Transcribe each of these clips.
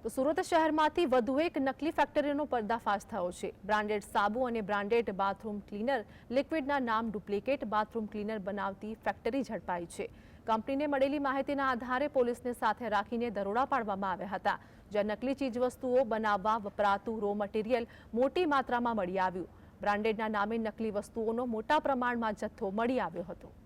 તો સુરત શહેરમાંથી વધુ એક નકલી ફેક્ટરીનો પર્દાફાશ થયો છે। બ્રાન્ડેડ સાબુ અને બ્રાન્ડેડ બાથરૂમ ક્લીનર લિક્વિડના નામ ડુપ્લિકેટ બાથરૂમ ક્લીનર બનાવતી ફેક્ટરી ઝડપાઈ છે। કંપનીને મળેલી માહિતીના આધારે પોલીસને સાથે રાખીને દરોડા પાડવામાં આવ્યા હતા, જ્યાં નકલી ચીજવસ્તુઓ બનાવવા વપરાતું રો મટીરિયલ મોટી માત્રામાં મળી આવ્યું। બ્રાન્ડેડના નામે નકલી વસ્તુઓનો મોટા પ્રમાણમાં જથ્થો મળી આવ્યો હતો।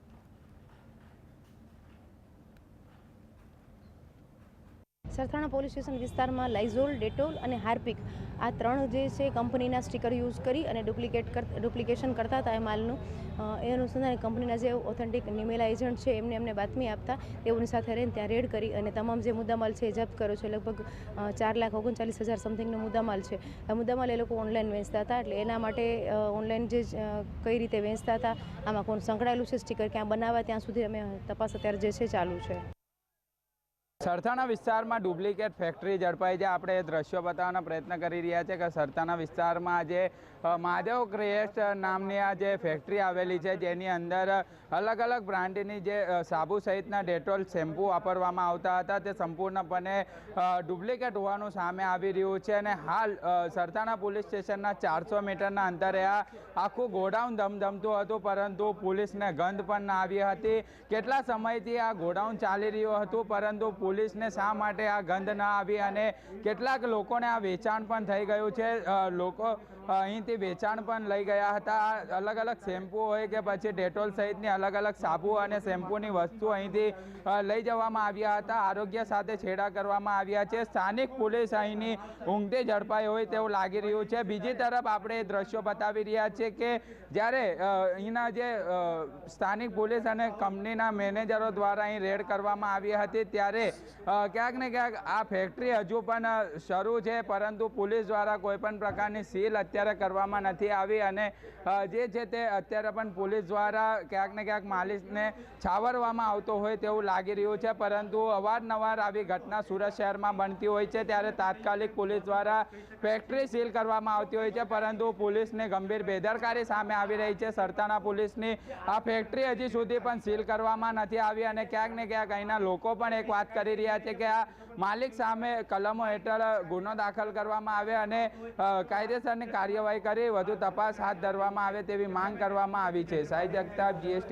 સરથાણા પોલીસ સ્ટેશન વિસ્તારમાં લાઇઝોલ, ડેટોલ અને હાર્પિક આ ત્રણ જે છે કંપનીના સ્ટીકર યુઝ કરી અને ડુપ્લિકેશન કરતા હતા એ માલનું એ અનુસંધાને કંપનીના જે ઓથેન્ટિક નિમેલા એજન્ટ છે એમને બાતમી આપતા તેઓની સાથે રહીને ત્યાં રેડ કરી અને તમામ જે મુદ્દામાલ છે એ જપ્ત કર્યો છે। લગભગ 4,39,000 સમથિંગનો મુદ્દામાલ છે। આ મુદ્દામાલ એ લોકો ઓનલાઈન વેચતા હતા, એટલે એના માટે ઓનલાઈન જે કઈ રીતે વેચતા હતા, આમાં કોણ સંકળાયેલું છે, સ્ટીકર ક્યાં બનાવવા, ત્યાં સુધી અમે તપાસ અત્યારે જે છે ચાલુ છે। સરથાણા વિસ્તારમાં ડુપ્લિકેટ ફેક્ટરી ઝડપાઈ છે। આપણે એ દ્રશ્યો બતાવવાનો પ્રયત્ન કરી રહ્યા છે કે સરથાણા વિસ્તારમાં આજે મહાદેવ ક્રિએટ નામની આ જે ફેક્ટરી આવેલી છે, જેની અંદર અલગ અલગ બ્રાન્ડની જે સાબુ સહિતના ડેટોલ શેમ્પૂ વાપરવામાં આવતા હતા, તે સંપૂર્ણપણે ડુપ્લિકેટ હોવાનું સામે આવી રહ્યું છે। અને હાલ સરથાણા પોલીસ સ્ટેશનના 400 મીટરના અંતરે આ આખું ગોડાઉન ધમધમતું હતું, પરંતુ પોલીસને ગંધ પણ ના આવી હતી। કેટલા સમયથી આ ગોડાઉન ચાલી રહ્યું હતું, પરંતુ પોલીસને શા માટે આ ગંધ ના આવી અને કેટલાક લોકોને આ વેચાણ પણ થઈ ગયું છે। લોકો અહીંથી વેચાણ પણ લઈ ગયા હતા। અલગ અલગ શેમ્પૂ હોય કે પછી ડેટોલ સહિતની અલગ અલગ સાબુ અને શેમ્પૂની વસ્તુ અહીંથી લઈ જવામાં આવ્યા હતા। આરોગ્ય સાથે છેડા કરવામાં આવ્યા છે। સ્થાનિક પોલીસ અહીંની ઊંઘતી ઝડપાઈ હોય તેવું લાગી રહ્યું છે। બીજી તરફ આપણે એ દ્રશ્યો બતાવી રહ્યા છીએ કે જ્યારે અહીંના જે સ્થાનિક પોલીસ અને કંપનીના મેનેજરો દ્વારા અહીં રેડ કરવામાં આવી હતી, ત્યારે ક્યાંક ને ક્યાંક આ ફેક્ટરી હજુ પણ શરૂ છે, પરંતુ પોલીસ દ્વારા કોઈ પણ પ્રકારની સીલ અત્યારે કરવામાં નથી આવી અને જે છે તે અત્યારે પણ પોલીસ દ્વારા ક્યાંક ને ક્યાંક માલિકને છાવરવામાં આવતો હોય તેવું લાગી રહ્યું છે। પરંતુ અવારનવાર આવી ઘટના સુરત શહેરમાં બનતી હોય છે, ત્યારે તાત્કાલિક પોલીસ દ્વારા ફેક્ટરી સીલ કરવામાં આવતી હોય છે, પરંતુ પોલીસને ગંભીર બેદરકારી સામે આવી રહી છે। સરથાણા પોલીસની આ ફેક્ટરી હજી સુધી પણ સીલ કરવામાં નથી આવી અને ક્યાંક ને ક્યાંક અહીંના લોકો પણ એક વાત કરી રહ્યા છે કે આ માલિક સામે કલમો હેઠળ ગુનો દાખલ કરવામાં આવે અને કાયદેસરની કાર્યવાહી કરી વધુ તપાસ હાથ ધરવામાં આવે તેવી માંગ કરવામાં આવી છે। સાહિદ જગતાપ, GST।